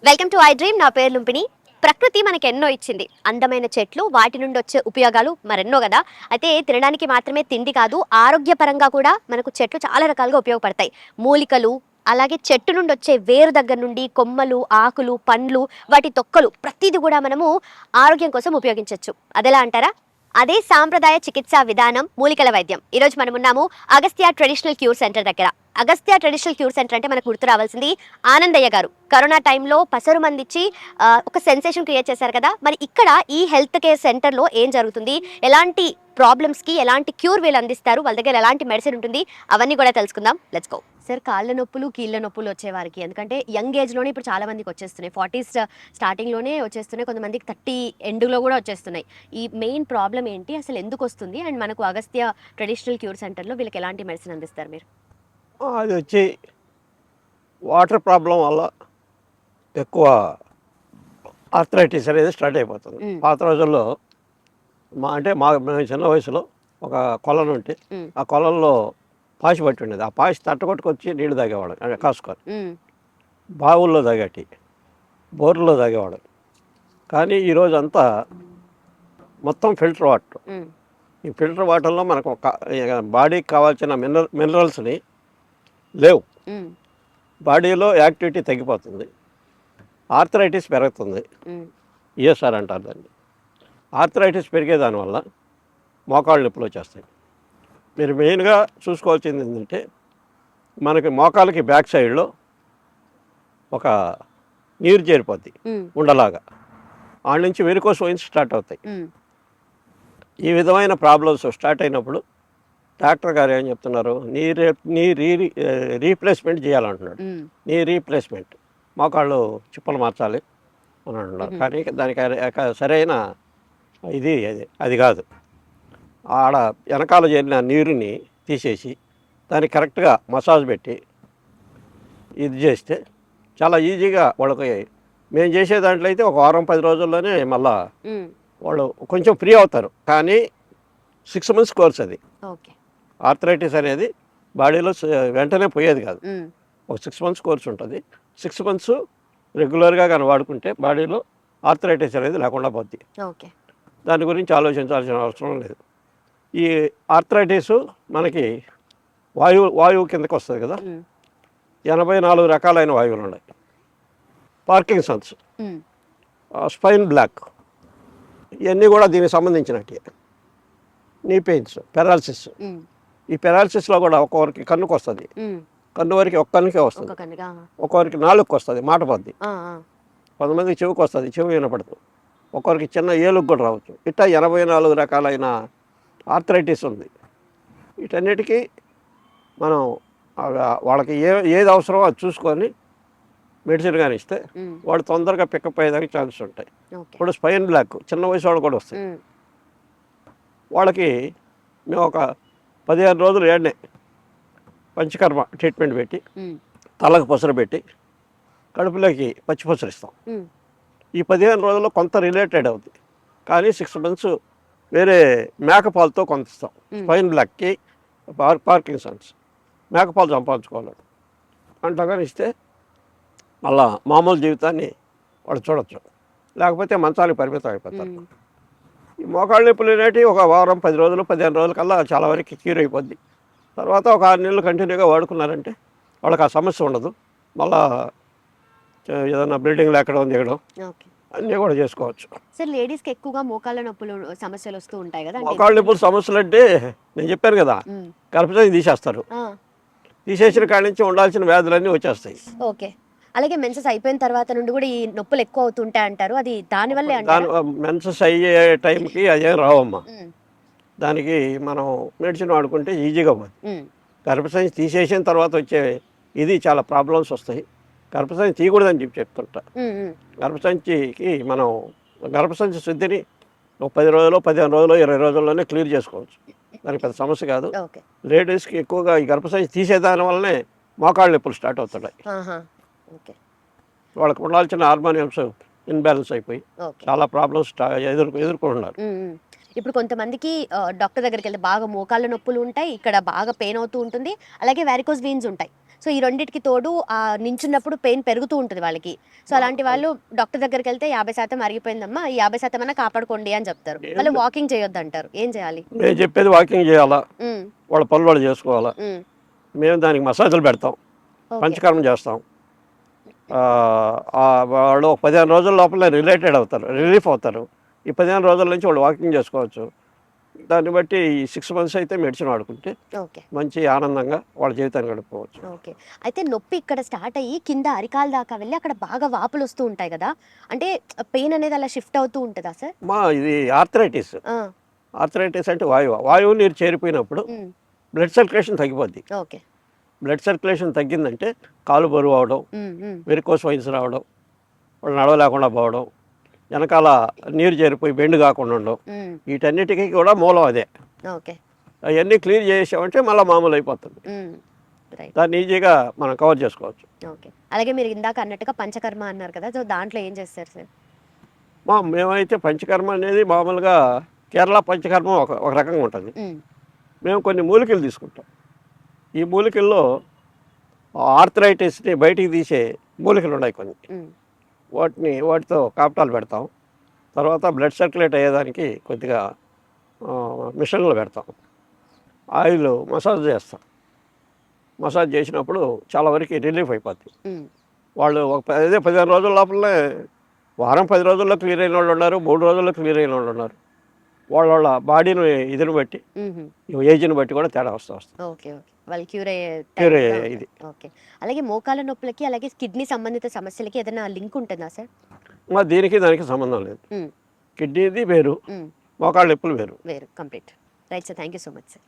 Welcome to I dream. నా పేరు లుంపిని. ప్రకృతి మనకి ఎన్నో ఇచ్చింది, అందమైన చెట్లు, వాటి నుండి వచ్చే ఉపయోగాలు మరెన్నో కదా. అయితే తినడానికి మాత్రమే తిండి కాదు, ఆరోగ్యపరంగా కూడా మనకు చెట్లు చాలా రకాలుగా ఉపయోగపడతాయి. మూలికలు, అలాగే చెట్టు నుండి వచ్చే వేరు దగ్గర నుండి కొమ్మలు, ఆకులు, పండ్లు, వాటి తొక్కలు ప్రతిదీ కూడా మనము ఆరోగ్యం కోసం ఉపయోగించవచ్చు. అదెలా అంటారా? అదే సాంప్రదాయ చికిత్సా విధానం మూలికల వైద్యం. ఈరోజు మనం ఉన్నాము అగస్త్య ట్రెడిషనల్ క్యూర్ సెంటర్ దగ్గర. అగస్త్య ట్రెడిషనల్ క్యూర్ సెంటర్ అంటే మనకు గుర్తు రావాల్సింది ఆనందయ్య గారు. కరోనా టైంలో పసరు మందిచ్చి ఒక సెన్సేషన్ క్రియేట్ చేశారు కదా. మరి ఇక్కడ ఈ హెల్త్ కేర్ సెంటర్లో ఏం జరుగుతుంది, ఎలాంటి ప్రాబ్లమ్స్కి ఎలాంటి క్యూర్ వీళ్ళు అందిస్తారు, వాళ్ళ దగ్గర ఎలాంటి మెడిసిన్ ఉంటుంది, అవన్నీ కూడా తెలుసుకుందాం. Let's go. సార్, కాళ్ళ నొప్పులు, కీళ్ళ నొప్పులు వచ్చేవారికి, ఎందుకంటే యంగ్ ఏజ్లోనే ఇప్పుడు చాలా మందికి వచ్చేస్తున్నాయి, 40s స్టార్టింగ్లోనే వచ్చేస్తున్నాయి, కొంతమందికి 30 ఎండ్లో కూడా వచ్చేస్తున్నాయి. ఈ మెయిన్ ప్రాబ్లం ఏంటి, అసలు ఎందుకు వస్తుంది, అండ్ మనకు అగస్త్య ట్రెడిషనల్ క్యూర్ సెంటర్లో వీళ్ళకి ఎలాంటి మెడిసిన్ అందిస్తారు మీరు? అది వచ్చి వాటర్ ప్రాబ్లం వల్ల ఎక్కువ ఆర్థరైటిస్ అనేది స్టార్ట్ అయిపోతుంది. పాత రోజుల్లో మేము చిన్న వయసులో ఒక కొలను ఉంటే ఆ కొలంలో పాచి పట్టి ఉండేది. ఆ పాచి తట్టకొట్టుకొచ్చి నీళ్లు తాగేవాడు, కాసుకొని. బావుల్లో తాగేటి, బోర్లలో తాగేవాడు. కానీ ఈరోజు అంతా మొత్తం ఫిల్టర్ వాటర్. ఈ ఫిల్టర్ వాటర్లో మనకు బాడీకి కావాల్సిన మినరల్స్ని లేవు. బాడీలో యాక్టివిటీ తగ్గిపోతుంది, ఆర్థరైటిస్ పెరుగుతుంది. ఈఎస్ఆర్ అంటారు దాన్ని. ఆర్థరైటిస్ పెరిగేదానివల్ల మోకాళ్ళు నొప్పులు వచ్చేస్తాయి. మీరు మెయిన్గా చూసుకోవాల్సింది ఏంటంటే, మనకి మోకాలకి బ్యాక్ సైడ్లో ఒక నీరు చేరిపోద్ది ఉండలాగా, ఆడ నుంచి వెరికోస్ వెయిన్స్ స్టార్ట్ అవుతాయి. ఈ విధమైన ప్రాబ్లమ్స్ స్టార్ట్ అయినప్పుడు డాక్టర్ గారు ఏం చెప్తున్నారు, నీ రీప్లేస్మెంట్ చేయాలంటున్నాడు. నీ రీప్లేస్మెంట్, మోకాళ్ళు చిప్పలు మార్చాలి అని అంటున్నారు. కానీ దానికి సరైన అది కాదు. ఆడ వెనకాల చేరిన నీరుని తీసేసి దానికి కరెక్ట్గా మసాజ్ పెట్టి ఇది చేస్తే చాలా ఈజీగా వాళ్ళకి, మేము చేసే దాంట్లో అయితే ఒక వారం 10 రోజుల్లోనే మళ్ళా వాళ్ళు కొంచెం ఫ్రీ అవుతారు. కానీ 6 months కోర్స్ అది. ఆర్థరైటిస్ అనేది బాడీలో వెంటనే పోయేది కాదు, ఒక 6 months కోర్స్ ఉంటుంది. 6 months రెగ్యులర్గా కానీ వాడుకుంటే బాడీలో ఆర్థరైటిస్ అనేది లేకుండా పోద్ది. దాని గురించి ఆలోచించాల్సిన అవసరం లేదు. ఈ ఆర్థరైటిస్ మనకి వాయువు కిందకి వస్తుంది కదా. 84 రకాలైన వాయువులు ఉన్నాయి. పార్కిన్సన్స్, స్పైన్ బ్లాక్, ఇవన్నీ కూడా దీనికి సంబంధించినట్టే. నీ పెయిన్స్, పెరాలసిస్. ఈ పెరాలసిస్లో కూడా ఒక్కొక్కరికి కన్నుకు వస్తుంది, కన్ను వరకు ఒక్క కన్నుకే వస్తుంది, ఒక్కొక్కరికి నాలుగుకి వస్తుంది, మాట పోద్ది. కొంతమందికి చెవికి వస్తుంది, చెవి వినపడదు. ఒక్కొక్కరికి చిన్న ఏలుగు కూడా రావచ్చు. ఇట్లా 84 రకాలైన ఆర్థరైటిస్ ఉంది. వీటన్నిటికీ మనం వాళ్ళకి ఏది అవసరమో అది చూసుకొని మెడిసిన్ కానీ ఇస్తే వాడు తొందరగా పికప్ అయ్యేదానికి ఛాన్స్ ఉంటాయి. ఇప్పుడు స్పైన్ బ్లాక్ చిన్న వయసు వాళ్ళు కూడా వస్తాయి. వాళ్ళకి మేము ఒక 15 రోజులు ఏడనే పంచకర్మ ట్రీట్మెంట్ పెట్టి, తలకు పసరు పెట్టి, కడుపులోకి పచ్చి పసరు ఇస్తాం. ఈ 15 రోజుల్లో కొంత రిలేటెడ్ అవుతుంది. కానీ 6 months వేరే మేకపాలతో కొంత ఇస్తాం. స్పైన్ బ్లాక్కి, పార్కిన్సన్స్ మేకపాలు సంపాదించుకోవాలి అంటగానే ఇస్తే మళ్ళా మామూలు జీవితాన్ని వాడు చూడొచ్చు. లేకపోతే మంచానికి పరిమితం అయిపోతారు. ఈ మోకాళ్ళ నొప్పులు అనేటివి ఒక వారం 10 రోజులు 15 రోజుల కల్లా చాలా వరకు క్యూర్ అయిపోద్ది. తర్వాత ఒక 6 నెలలు కంటిన్యూగా వాడుకున్నారంటే వాళ్ళకి ఆ సమస్య ఉండదు. మళ్ళా ఏదైనా బ్లీడింగ్ లేకడం దిగడం అన్నీ కూడా చేసుకోవచ్చు. సార్, లేడీస్కి ఎక్కువగా మోకాళ్ళ నొప్పులు సమస్యలు వస్తూ ఉంటాయి కదా. మోకాళ్ళ నొప్పులు సమస్యలు అంటే నేను చెప్పాను కదా, గర్భసంచి తీసేస్తారు. తీసేసిన కాడి నుంచి ఉండాల్సిన వ్యాధులన్నీ వచ్చేస్తాయి. ఓకే. అలాగే మెన్సెస్ అయిపోయిన తర్వాత నుండి కూడా ఈ నొప్పులు ఎక్కువ అవుతుంటాయి అంటారు, అది దానివల్లే అంటారు? మెన్సెస్ అయ్యే టైంకి అదేం రావమ్మా. దానికి మనం మెడిసిన్ వాడుకుంటే ఈజీగా పోతుంది. గర్భసంచి తీసేసిన తర్వాత వచ్చే ఇది చాలా ప్రాబ్లమ్స్ వస్తాయి. గర్భసంచి తీయకూడదని చెప్తుంటా. గర్భసంచికి మనం గర్భసంచి శుద్ధిని ఒక 10 రోజులు 15 రోజులు 20 రోజుల్లోనే క్లియర్ చేసుకోవచ్చు. దానికి పెద్ద సమస్య కాదు. లేడీస్కి ఎక్కువగా ఈ గర్భసంచి తీసేదాని వల్లనే మోకాళ్ళ నొప్పులు స్టార్ట్ అవుతున్నాయి. వాళ్ళకి ఉండాల్సిన హార్మోనియమ్స్ ఇన్బ్యాలెన్స్ అయిపోయి చాలా ప్రాబ్లమ్స్ ఎదుర్కొంటున్నారు. ఇప్పుడు కొంతమందికి డాక్టర్ దగ్గరికి వెళ్తే బాగా మోకాళ్ళ నొప్పులు ఉంటాయి, ఇక్కడ బాగా పెయిన్ అవుతూ ఉంటుంది, అలాగే వారికోస్ వీన్స్ ఉంటాయి. సో ఈ రెండింటికి తోడు నించున్నప్పుడు పెయిన్ పెరుగుతూ ఉంటుంది వాళ్ళకి. సో అలాంటి వాళ్ళు డాక్టర్ దగ్గరికి వెళ్తే 50% అరిగిపోయిందమ్మా, ఈ 50% అన్నా కాపాడుకోండి అని చెప్తారు. వాళ్ళు వాకింగ్ చేయొద్దు అంటారు. ఏం చేయాలి? నేను చెప్పేది వాకింగ్ చేయాలా, ఉమ్, వాళ్ళ పనులు వాళ్ళు చేసుకోవాలా. ఉమ్, మేము దానికి మసాజులు పెడతాం, ఓకే. పంచకర్మ చేస్తాం. వాళ్ళు ఒక 15 రోజుల లోపల రిలీఫ్ అవుతారు. ఈ 15 రోజుల నుంచి వాళ్ళు వాకింగ్ చేసుకోవచ్చు. దాన్ని బట్టి ఈ 6 months అయితే మెడిసిన్ వాడుకుంటే ఓకే. మంచి ఆనందంగా వాళ్ళ జీవితాన్ని గడుపుకోవచ్చు. ఓకే. అయితే నొప్పి ఇక్కడ స్టార్ట్ అయ్యి కింద అరికాల దాకా వెళ్ళి అక్కడ బాగా వాపులు వస్తూ ఉంటాయి కదా, అంటే పెయిన్ అనేది అలా షిఫ్ట్ అవుతూ ఉంటుందా సార్? ఇది ఆర్థరైటిస్. ఆ, ఆర్థరైటిస్ అంటే వాయువు నీరు చేరిపోయినప్పుడు ఉమ్, బ్లడ్ సర్క్యులేషన్ తగ్గిపోద్ది. ఓకే. బ్లడ్ సర్క్యులేషన్ తగ్గిందంటే కాలు బరువు అవడం, ఉమ్, ఉమ్, వెరికోస్ వైన్స్ రావడం, వాళ్ళు నడవలేకుండా పోవడం, వెనకాల నీరు చేరిపోయి బెండ్ కాకుండా ఉండడం, ఉమ్, వీటన్నిటికీ కూడా మూలం అదే. ఓకే. అవన్నీ క్లియర్ చేసామంటే మళ్ళీ మామూలు అయిపోతుంది. ఉమ్, రైట్. దాన్ని ఈజీగా మనం కవర్ చేసుకోవచ్చు. ఓకే. అలాగే మీరు ఇందాక అన్నట్టుగా పంచకర్మ అన్నారు కదా, సో దాంట్లో ఏం చేస్తారు సార్? మేమైతే పంచకర్మ అనేది మామూలుగా కేరళ పంచకర్మ ఒక రకంగా ఉంటుంది. ఉమ్, మేము కొన్ని మూలికలు తీసుకుంటాం. ఈ మూలికల్లో ఆర్థరైటిస్ని బయటికి తీసే మూలికలు ఉన్నాయి కొన్ని. ఉమ్, వాటితో కాపటాలు పెడతాం. తర్వాత బ్లడ్ సర్క్యులేట్ అయ్యేదానికి కొద్దిగా మిషన్లు పెడతాం. ఆయిల్ మసాజ్ చేస్తాం. మసాజ్ చేసినప్పుడు చాలా వరకు రిలీఫ్ అయిపోద్ది. ఉమ్, వాళ్ళు అదే 15 రోజుల లోపలనే, వారం 10 రోజుల్లో క్లియర్ అయిన వాళ్ళు ఉన్నారు, 3 రోజుల్లో క్లియర్ అయిన వాళ్ళు ఉన్నారు. వాళ్ళ బాడీని ఇదిని బట్టి, ఉమ్, ఏజ్ని బట్టి కూడా తేడా వస్తుంది. ఓకే. ఓకే. వాళ్ళు క్యూర్ అయ్యే క్యూర్ టైంలో అయ్యే ఇది. ఉంటారు. ఓకే. అలాగే మోకాల నొప్పులకి అలాగే కిడ్నీ సంబంధిత సమస్యలకి ఏదైనా లింక్ ఉంటుందా సార్? దీనికి దానికి సంబంధం లేదు. ఉమ్, కిడ్నీది వేరు, ఉమ్, మోకాళ్ళ నొప్పులు వేరు. వేరు. Complete. Right sir. Thank you so much sir.